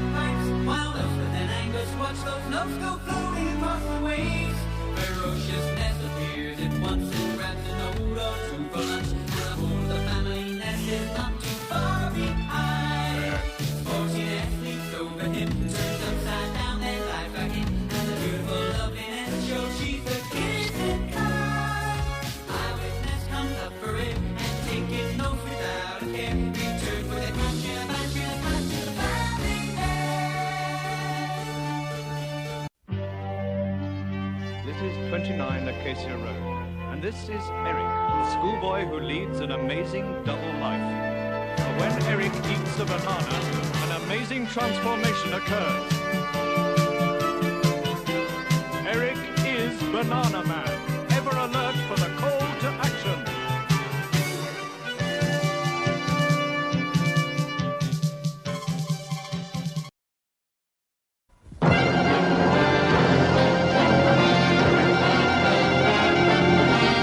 bagpipes, while Elspeth and Angus watch those notes go floating across the waves. Ferociousness appears at once and grabs a note or two for lunch. And the whole of the family nest is not too far behind. Fortunate leaps over him, turns upside down, then lies back in. And the beautiful loveliness shows she's the kissing kind. Eyewitness comes up for it and taking notes without a care. Returns with a question about to the family nest. This is 29 Acacia Road, and this is Eric, the schoolboy who leads an amazing double life. For when Eric eats a banana, an amazing transformation occurs. Eric is Banana Man, ever alert for the call to action.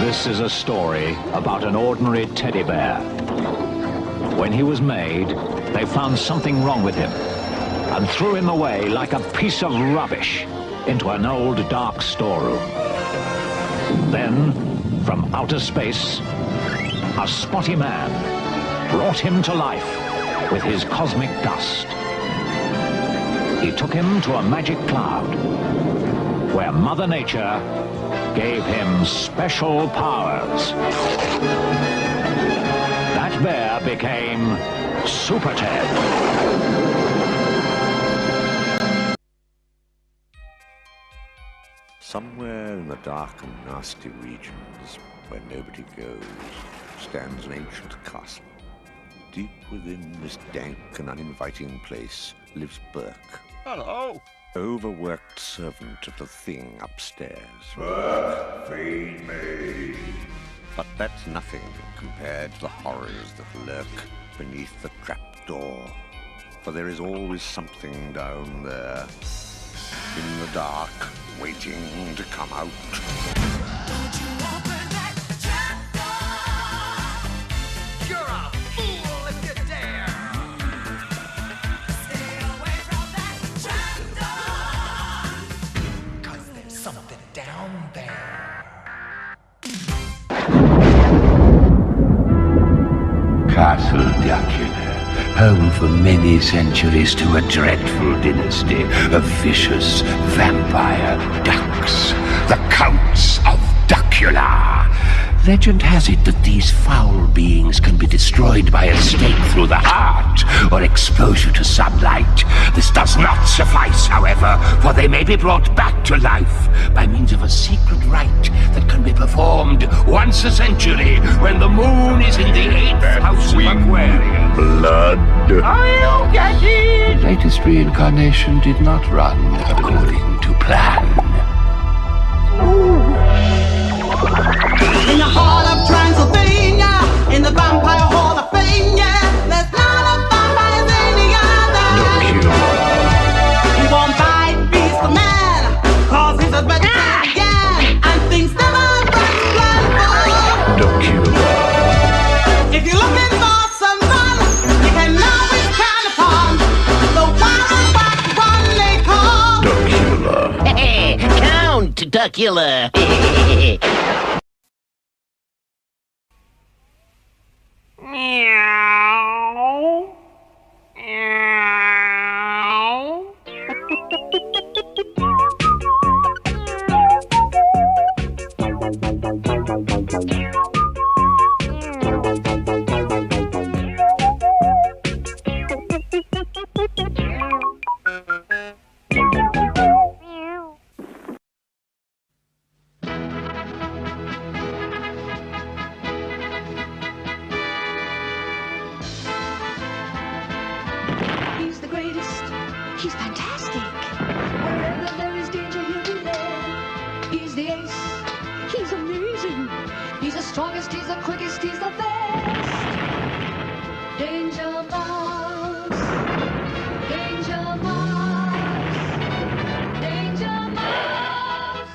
This is a story about an ordinary teddy bear. When he was made, they found something wrong with him and threw him away like a piece of rubbish into an old dark storeroom. Then, from outer space, a spotty man brought him to life with his cosmic dust. He took him to a magic cloud where Mother Nature gave him special powers. That bear became Super Ted. Somewhere in the dark and nasty regions where nobody goes stands an ancient castle. Deep within this dank and uninviting place lives Burke. Hello. Overworked servant of the thing upstairs. Burke, feed me. But that's nothing compared to the horrors that lurk beneath the trapdoor. For there is always something down there, in the dark, waiting to come out. Don't you open that trapdoor? You're a fool if you dare. Stay away from that trapdoor. 'Cause there's something down there. Castle Dracula, home for many centuries to a dreadful dynasty of vicious vampire ducks, the Counts of Dracula. Legend has it that these foul beings can be destroyed by a stake through the heart or exposure to sunlight. This does not suffice, however, for they may be brought back to life by means of a secret rite that can be performed once a century when the moon is in the 8th house of Aquarius. Blood. Are you getting? The latest reincarnation did not run according to plan. In the heart of Transylvania, in the Vampire Hall of Fame, yeah, there's not a vampire as any other. He won't bite beast or man, 'cause he's a vegetarian again, and things never run Dracula. If you're looking for some fun, you can always count upon the wild back one they call Dracula. Count Dracula. Meow. He's the greatest. He's fantastic. Wherever there is danger, he'll be there. He's the ace. He's amazing. He's the strongest. He's the quickest. He's the best. Danger Mouse. Danger Mouse. Danger Mouse.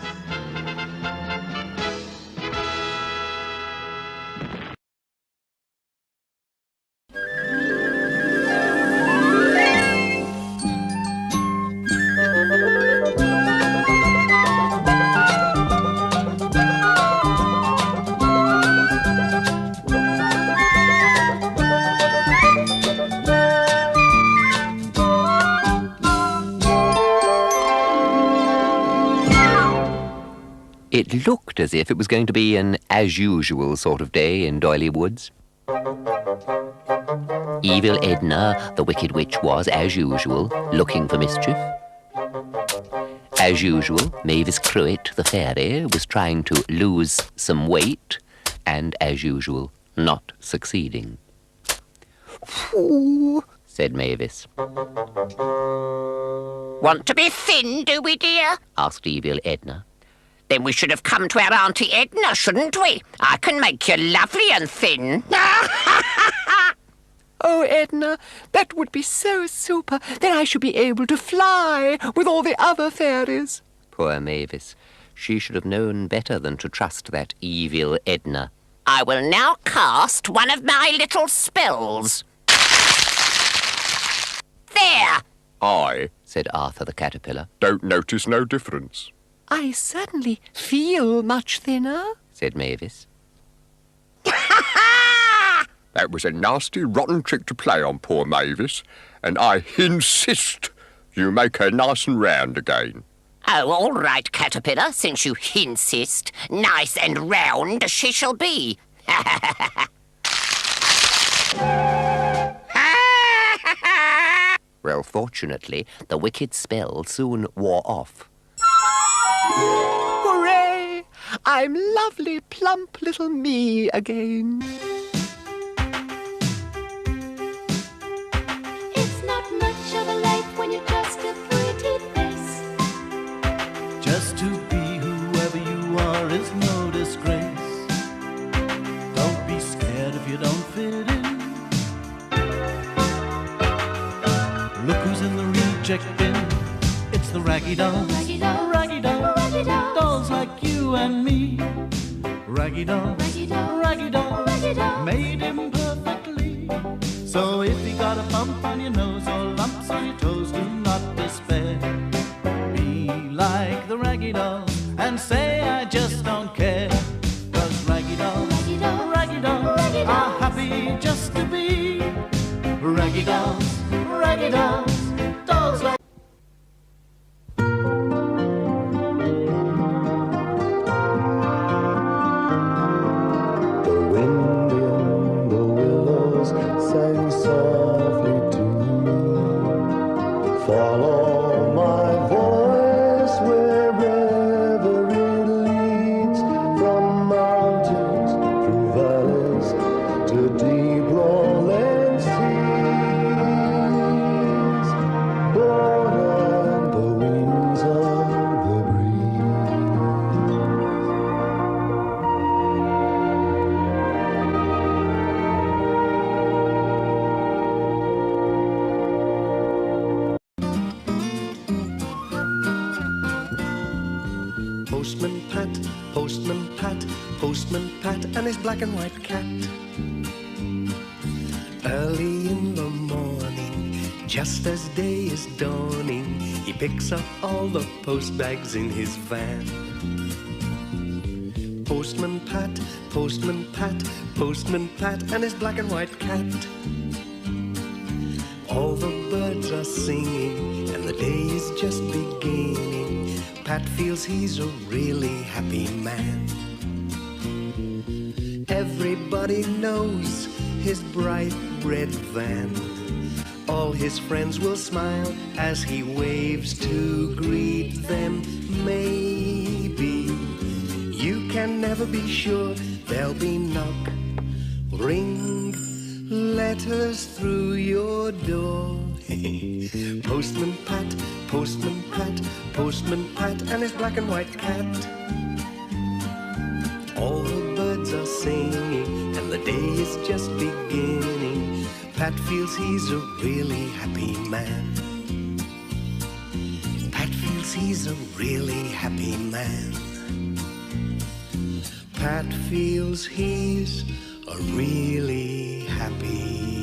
It looked as if it was going to be an as-usual sort of day in Doyley Woods. Evil Edna, the Wicked Witch, was, as usual, looking for mischief. As usual, Mavis Cruet, the fairy, was trying to lose some weight, and, as usual, not succeeding. "Ooh," said Mavis. Want to be thin, do we, dear? Asked Evil Edna. Then we should have come to our Auntie Edna, shouldn't we? I can make you lovely and thin. Oh, Edna, that would be so super. Then I should be able to fly with all the other fairies. Poor Mavis. She should have known better than to trust that evil Edna. I will now cast one of my little spells. There! I, said Arthur the caterpillar, don't notice no difference. I certainly feel much thinner, said Mavis. That was a nasty, rotten trick to play on poor Mavis, and I insist you make her nice and round again. Oh, all right, Caterpillar, since you insist. Nice and round she shall be. Well, fortunately, the wicked spell soon wore off. Hooray! I'm lovely, plump little me again. It's not much of a life when you're just a pretty face. Just to be whoever you are is no disgrace. Don't be scared if you don't fit in. Look who's in the reject bin. It's the raggy dolls. Raggy dolls. Raggy dolls. Raggy dolls. Dolls like you and me. Raggy dolls. Raggy dolls. Raggy dolls. Raggy dolls. Made him perfectly. So if you got a bump on your nose or lumps on your toes, do not despair. Be like the raggy dolls and say I just don't care. 'Cause raggy dolls, Raggy dolls. raggy dolls, Raggy are dolls. happy just to be raggy dolls, raggy dolls, dolls like. The wind in the willows sang softly to me. Follow my voice wherever it leads, from mountains through valleys to deep rolling seas. Born on the wings of the breeze. Postman Pat, Postman Pat, Postman Pat, and his black and white cat. Early in the morning, just as day is dawning, he picks up all the post bags in his van. Postman Pat, Postman Pat, Postman Pat, and his black and white cat. All the birds are singing, and the day is just beginning. Pat feels he's a really happy man. Everybody knows his bright red van. All his friends will smile as he waves to greet them. Maybe you can never be sure there'll be knock, ring, letters through your door. Postman Pat, Postman Pat, Postman Pat, and his black and white cat. All the birds are singing, and the day is just beginning. Pat feels he's a really happy man. Pat feels he's a really happy man. Pat feels he's a really happy